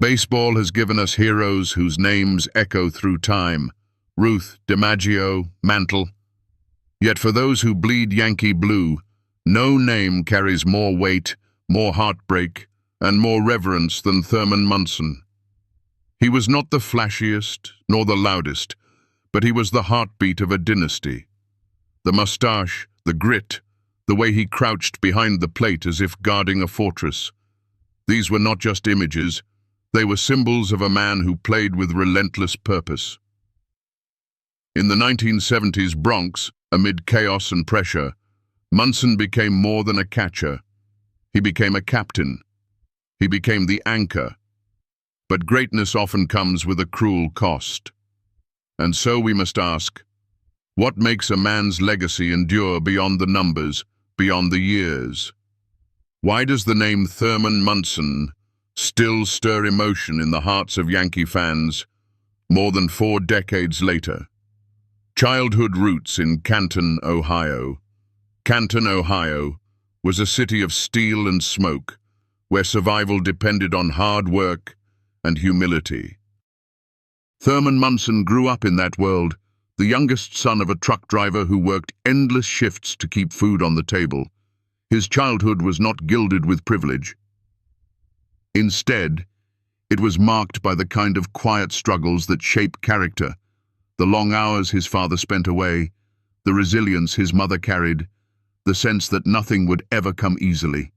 Baseball has given us heroes whose names echo through time: Ruth, DiMaggio, Mantle. Yet for those who bleed Yankee blue, no name carries more weight, more heartbreak, and more reverence than Thurman Munson. He was not the flashiest nor the loudest, but he was the heartbeat of a dynasty. The mustache, the grit, the way he crouched behind the plate as if guarding a fortress. These were not just images, they were symbols of a man who played with relentless purpose. In the 1970s Bronx, amid chaos and pressure, Munson became more than a catcher. He became a captain. He became the anchor. But greatness often comes with a cruel cost. And so we must ask, what makes a man's legacy endure beyond the numbers, beyond the years? Why does the name Thurman Munson still stir emotion in the hearts of Yankee fans more than 4 decades later? Childhood roots in Canton, Ohio. Canton, Ohio, was a city of steel and smoke, where survival depended on hard work and humility. Thurman Munson grew up in that world, the youngest son of a truck driver who worked endless shifts to keep food on the table. His childhood was not gilded with privilege. Instead, it was marked by the kind of quiet struggles that shape character: the long hours his father spent away, the resilience his mother carried, the sense that nothing would ever come easily.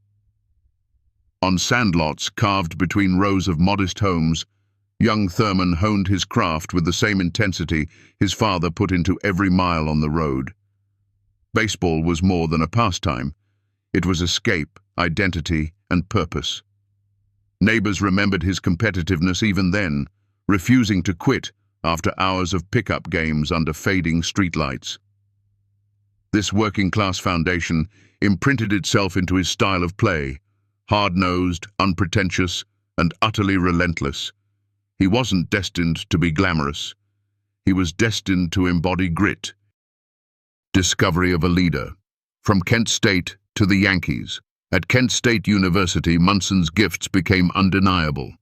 On sandlots carved between rows of modest homes, young Thurman honed his craft with the same intensity his father put into every mile on the road. Baseball was more than a pastime. It was escape, identity, and purpose. Neighbors remembered his competitiveness even then, refusing to quit after hours of pickup games under fading streetlights. This working-class foundation imprinted itself into his style of play: hard-nosed, unpretentious, and utterly relentless. He wasn't destined to be glamorous. He was destined to embody grit. Discovery of a leader. From Kent State to the Yankees. At Kent State University, Munson's gifts became undeniable.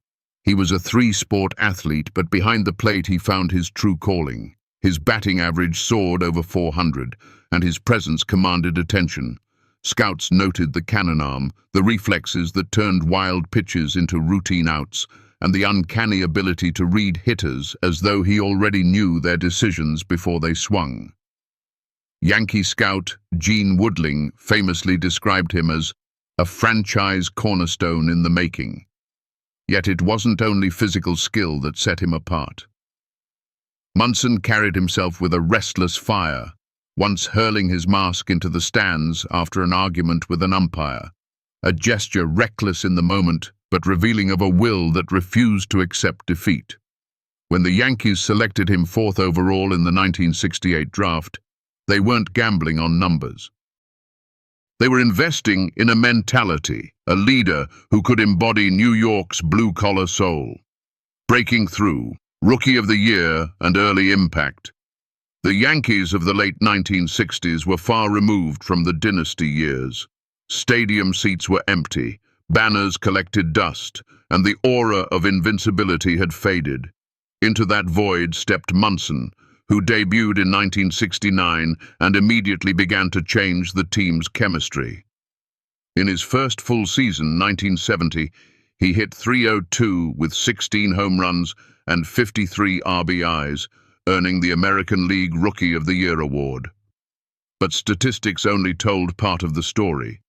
He was a 3-sport athlete, but behind the plate he found his true calling. His batting average soared over 400, and his presence commanded attention. Scouts noted the cannon arm, the reflexes that turned wild pitches into routine outs, and the uncanny ability to read hitters as though he already knew their decisions before they swung. Yankee scout Gene Woodling famously described him as a franchise cornerstone in the making. Yet it wasn't only physical skill that set him apart. Munson carried himself with a restless fire, once hurling his mask into the stands after an argument with an umpire, a gesture reckless in the moment but revealing of a will that refused to accept defeat. When the Yankees selected him 4th overall in the 1968 draft, they weren't gambling on numbers. They were investing in a mentality, a leader who could embody New York's blue-collar soul. Breaking through, Rookie of the Year and early impact. The Yankees of the late 1960s were far removed from the dynasty years. Stadium seats were empty, banners collected dust, and the aura of invincibility had faded. Into that void stepped Munson, who debuted in 1969 and immediately began to change the team's chemistry. In his first full season, 1970, he hit .302 with 16 home runs and 53 RBIs, earning the American League Rookie of the Year award. But statistics only told part of the story.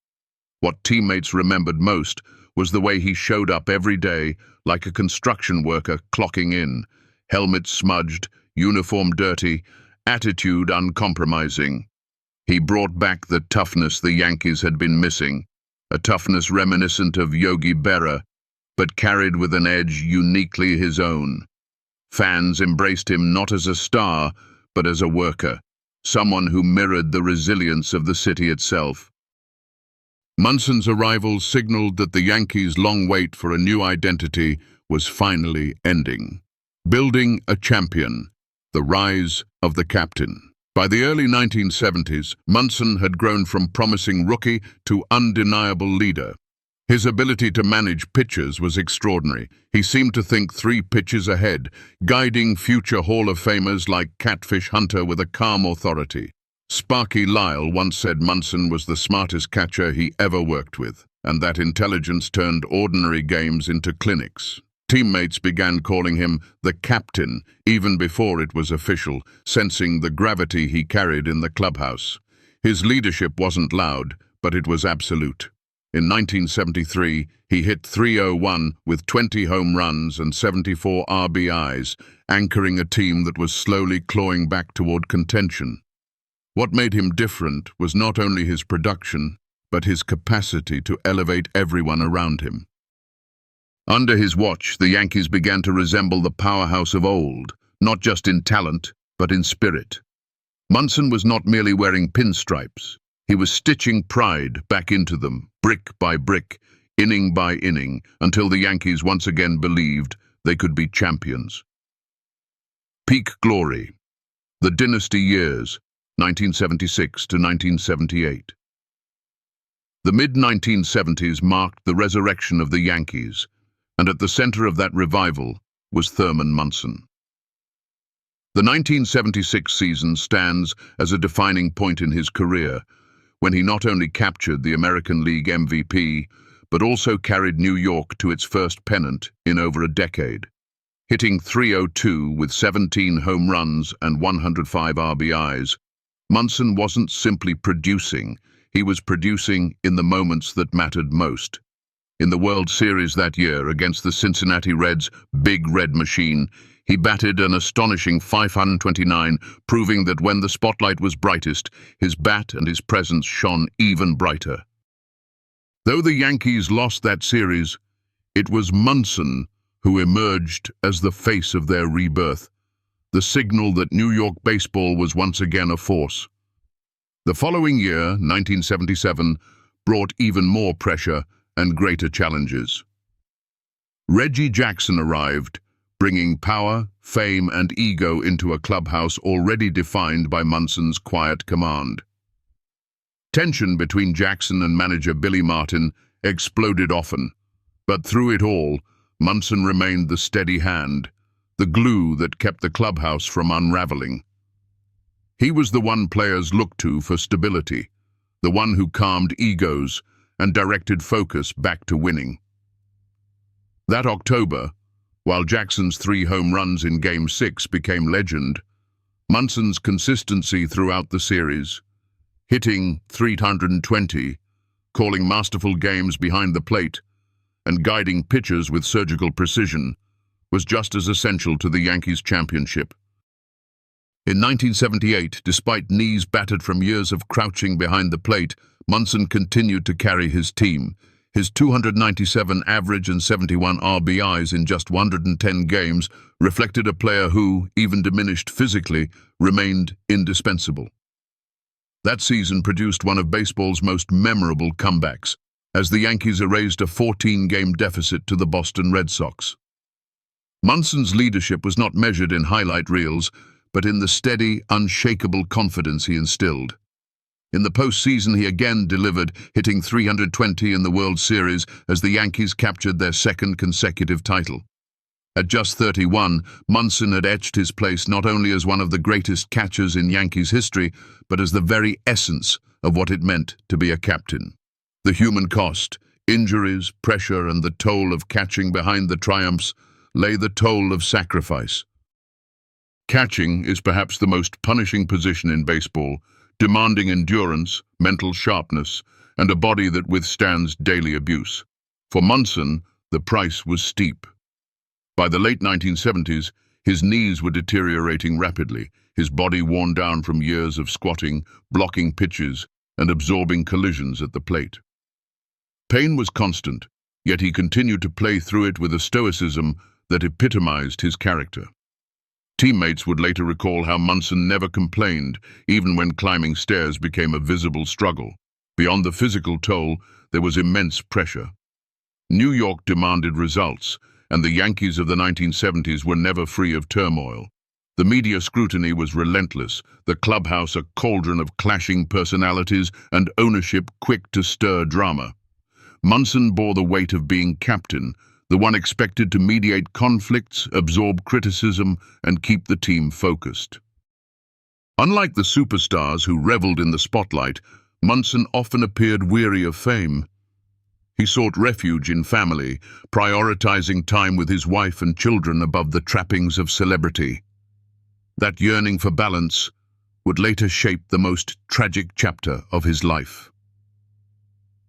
What teammates remembered most was the way he showed up every day like a construction worker clocking in, helmet smudged, uniform dirty, attitude uncompromising. He brought back the toughness the Yankees had been missing, a toughness reminiscent of Yogi Berra, but carried with an edge uniquely his own. Fans embraced him not as a star, but as a worker, someone who mirrored the resilience of the city itself. Munson's arrival signaled that the Yankees' long wait for a new identity was finally ending. Building a champion, the rise of the captain. By the early 1970s, Munson had grown from promising rookie to undeniable leader. His ability to manage pitches was extraordinary. He seemed to think 3 pitches ahead, guiding future Hall of Famers like Catfish Hunter with a calm authority. Sparky Lyle once said Munson was the smartest catcher he ever worked with, and that intelligence turned ordinary games into clinics. Teammates began calling him the captain even before it was official, sensing the gravity he carried in the clubhouse. His leadership wasn't loud, but it was absolute. In 1973, he hit .301 with 20 home runs and 74 RBIs, anchoring a team that was slowly clawing back toward contention. What made him different was not only his production, but his capacity to elevate everyone around him. Under his watch, the Yankees began to resemble the powerhouse of old, not just in talent, but in spirit. Munson was not merely wearing pinstripes. He was stitching pride back into them, brick by brick, inning by inning, until the Yankees once again believed they could be champions. Peak glory. The Dynasty years, 1976 to 1978. The mid-1970s marked the resurrection of the Yankees, and at the center of that revival was Thurman Munson. The 1976 season stands as a defining point in his career, when he not only captured the American League MVP, but also carried New York to its first pennant in over a decade. Hitting .302 with 17 home runs and 105 RBIs, Munson wasn't simply producing, he was producing in the moments that mattered most. In the World Series that year against the Cincinnati Reds' Big Red Machine, he batted an astonishing .529, proving that when the spotlight was brightest, his bat and his presence shone even brighter. Though the Yankees lost that series, it was Munson who emerged as the face of their rebirth, the signal that New York baseball was once again a force. The following year, 1977, brought even more pressure and greater challenges. Reggie Jackson arrived, bringing power, fame, and ego into a clubhouse already defined by Munson's quiet command. Tension between Jackson and manager Billy Martin exploded often, but through it all, Munson remained the steady hand, the glue that kept the clubhouse from unraveling. He was the one players looked to for stability, the one who calmed egos and directed focus back to winning. That October, while Jackson's 3 home runs in Game 6 became legend, Munson's consistency throughout the series, hitting .320, calling masterful games behind the plate, and guiding pitchers with surgical precision, was just as essential to the Yankees' championship. In 1978, despite knees battered from years of crouching behind the plate, Munson continued to carry his team. His 297 average and 71 RBIs in just 110 games reflected a player who, even diminished physically, remained indispensable. That season produced one of baseball's most memorable comebacks, as the Yankees erased a 14-game deficit to the Boston Red Sox. Munson's leadership was not measured in highlight reels, but in the steady, unshakable confidence he instilled. In the postseason, he again delivered, hitting .320 in the World Series as the Yankees captured their 2nd consecutive title. At just 31, Munson had etched his place not only as one of the greatest catchers in Yankees history, but as the very essence of what it meant to be a captain. The human cost, injuries, pressure, and the toll of catching behind the triumphs lay the toll of sacrifice. Catching is perhaps the most punishing position in baseball, demanding endurance, mental sharpness, and a body that withstands daily abuse. For Munson, the price was steep. By the late 1970s, his knees were deteriorating rapidly, his body worn down from years of squatting, blocking pitches, and absorbing collisions at the plate. Pain was constant, yet he continued to play through it with a stoicism that epitomized his character. Teammates would later recall how Munson never complained, even when climbing stairs became a visible struggle. Beyond the physical toll, there was immense pressure. New York demanded results, and the Yankees of the 1970s were never free of turmoil. The media scrutiny was relentless, the clubhouse a cauldron of clashing personalities and ownership quick to stir drama. Munson bore the weight of being captain, the one expected to mediate conflicts, absorb criticism, and keep the team focused. Unlike the superstars who reveled in the spotlight, Munson often appeared weary of fame. He sought refuge in family, prioritizing time with his wife and children above the trappings of celebrity. That yearning for balance would later shape the most tragic chapter of his life.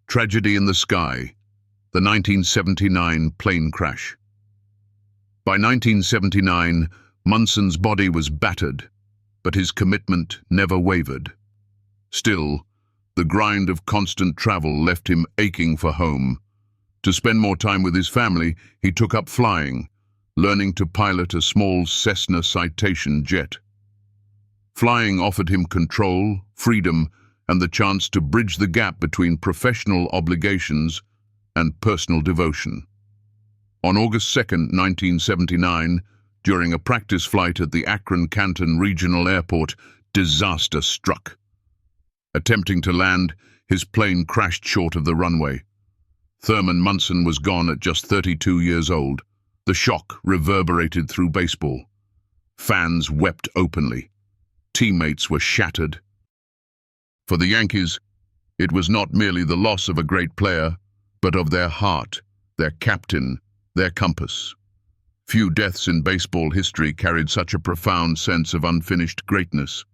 Tragedy in the Sky, the 1979 plane crash. By 1979, Munson's body was battered, but his commitment never wavered. Still, the grind of constant travel left him aching for home. To spend more time with his family, he took up flying, learning to pilot a small Cessna Citation jet. Flying offered him control, freedom, and the chance to bridge the gap between professional obligations and personal devotion. On August 2, 1979, during a practice flight at the Akron-Canton Regional Airport, disaster struck. Attempting to land, his plane crashed short of the runway. Thurman Munson was gone at just 32 years old. The shock reverberated through baseball. Fans wept openly. Teammates were shattered. For the Yankees, it was not merely the loss of a great player, but of their heart, their captain, their compass. Few deaths in baseball history carried such a profound sense of unfinished greatness.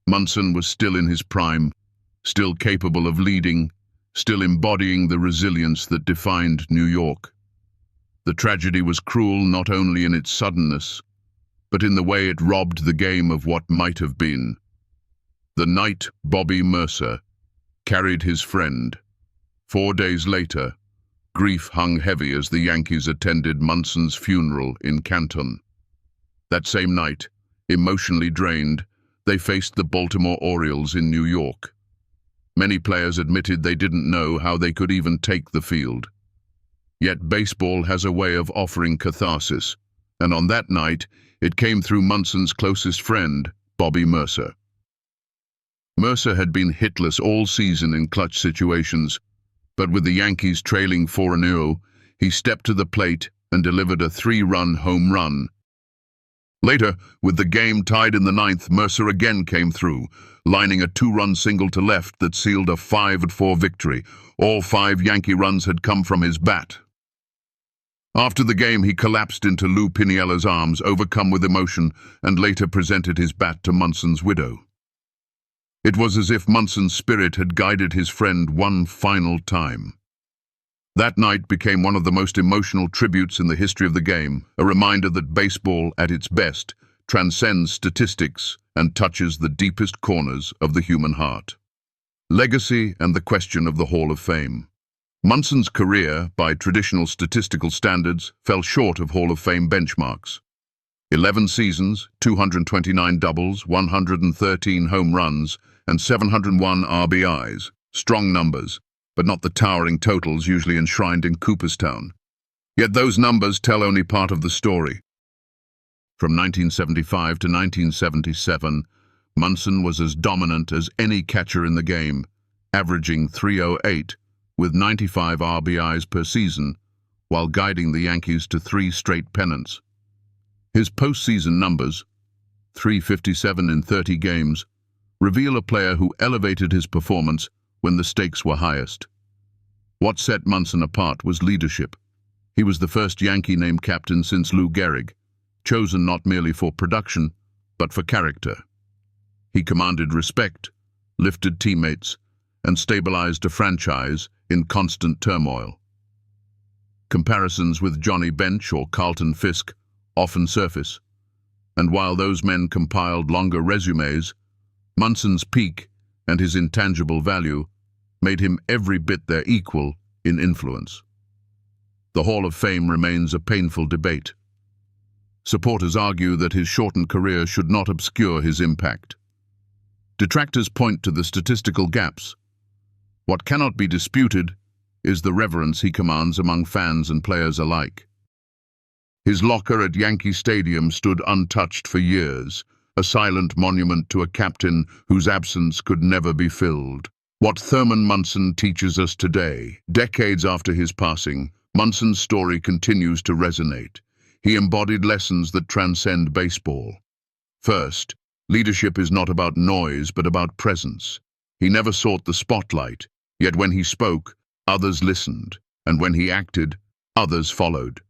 Munson was still in his prime, still capable of leading, still embodying the resilience that defined New York. The tragedy was cruel not only in its suddenness, but in the way it robbed the game of what might have been. The night Bobby Mercer carried his friend. 4 days later, grief hung heavy as the Yankees attended Munson's funeral in Canton. That same night, emotionally drained, they faced the Baltimore Orioles in New York. Many players admitted they didn't know how they could even take the field. Yet baseball has a way of offering catharsis, and on that night, it came through Munson's closest friend, Bobby Mercer. Mercer had been hitless all season in clutch situations, but with the Yankees trailing 4-0, he stepped to the plate and delivered a 3-run home run. Later, with the game tied in the 9th, Mercer again came through, lining a 2-run single to left that sealed a 5-4 victory. All 5 Yankee runs had come from his bat. After the game, he collapsed into Lou Piniella's arms, overcome with emotion, and later presented his bat to Munson's widow. It was as if Munson's spirit had guided his friend one final time. That night became one of the most emotional tributes in the history of the game, a reminder that baseball, at its best, transcends statistics and touches the deepest corners of the human heart. Legacy and the question of the Hall of Fame. Munson's career, by traditional statistical standards, fell short of Hall of Fame benchmarks. 11 seasons, 229 doubles, 113 home runs, and 701 RBIs. Strong numbers, but not the towering totals usually enshrined in Cooperstown. Yet those numbers tell only part of the story. From 1975 to 1977, Munson was as dominant as any catcher in the game, averaging .308 with 95 RBIs per season, while guiding the Yankees to 3 straight pennants. His postseason numbers, .357 in 30 games, reveal a player who elevated his performance when the stakes were highest. What set Munson apart was leadership. He was the first Yankee named captain since Lou Gehrig, chosen not merely for production, but for character. He commanded respect, lifted teammates, and stabilized a franchise in constant turmoil. Comparisons with Johnny Bench or Carlton Fisk often surface, and while those men compiled longer resumes, Munson's peak and his intangible value made him every bit their equal in influence. The Hall of Fame remains a painful debate. Supporters argue that his shortened career should not obscure his impact. Detractors point to the statistical gaps. What cannot be disputed is the reverence he commands among fans and players alike. His locker at Yankee Stadium stood untouched for years, a silent monument to a captain whose absence could never be filled. What Thurman Munson teaches us today, decades after his passing, Munson's story continues to resonate. He embodied lessons that transcend baseball. First, leadership is not about noise, but about presence. He never sought the spotlight, yet when he spoke, others listened, and when he acted, others followed.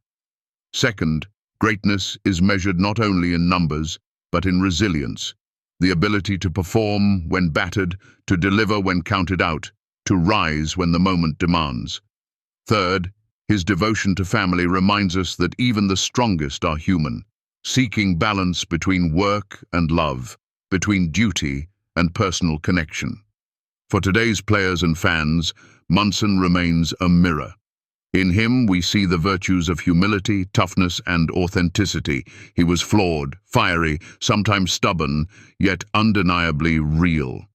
Second, greatness is measured not only in numbers, but in resilience, the ability to perform when battered, to deliver when counted out, to rise when the moment demands. Third, his devotion to family reminds us that even the strongest are human, seeking balance between work and love, between duty and personal connection. For today's players and fans, Munson remains a mirror. In him, we see the virtues of humility, toughness, and authenticity. He was flawed, fiery, sometimes stubborn, yet undeniably real.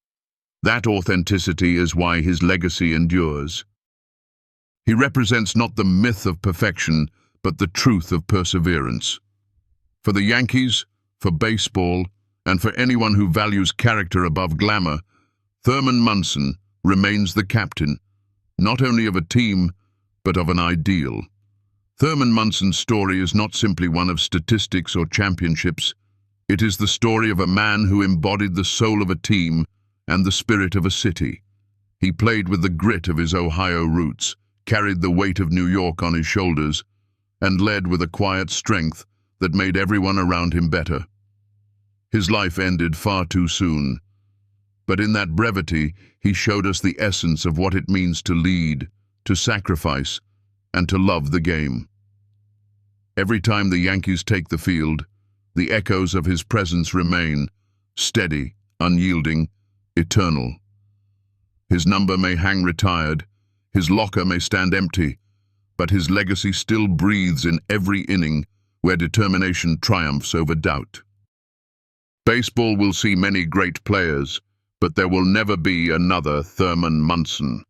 That authenticity is why his legacy endures. He represents not the myth of perfection, but the truth of perseverance. For the Yankees, for baseball, and for anyone who values character above glamour, Thurman Munson remains the captain, not only of a team, but of an ideal. Thurman Munson's story is not simply one of statistics or championships. It is the story of a man who embodied the soul of a team and the spirit of a city. He played with the grit of his Ohio roots, carried the weight of New York on his shoulders, and led with a quiet strength that made everyone around him better. His life ended far too soon, but in that brevity, he showed us the essence of what it means to lead, to sacrifice, and to love the game. Every time the Yankees take the field, the echoes of his presence remain, steady, unyielding, eternal. His number may hang retired, his locker may stand empty, but his legacy still breathes in every inning where determination triumphs over doubt. Baseball will see many great players, but there will never be another Thurman Munson.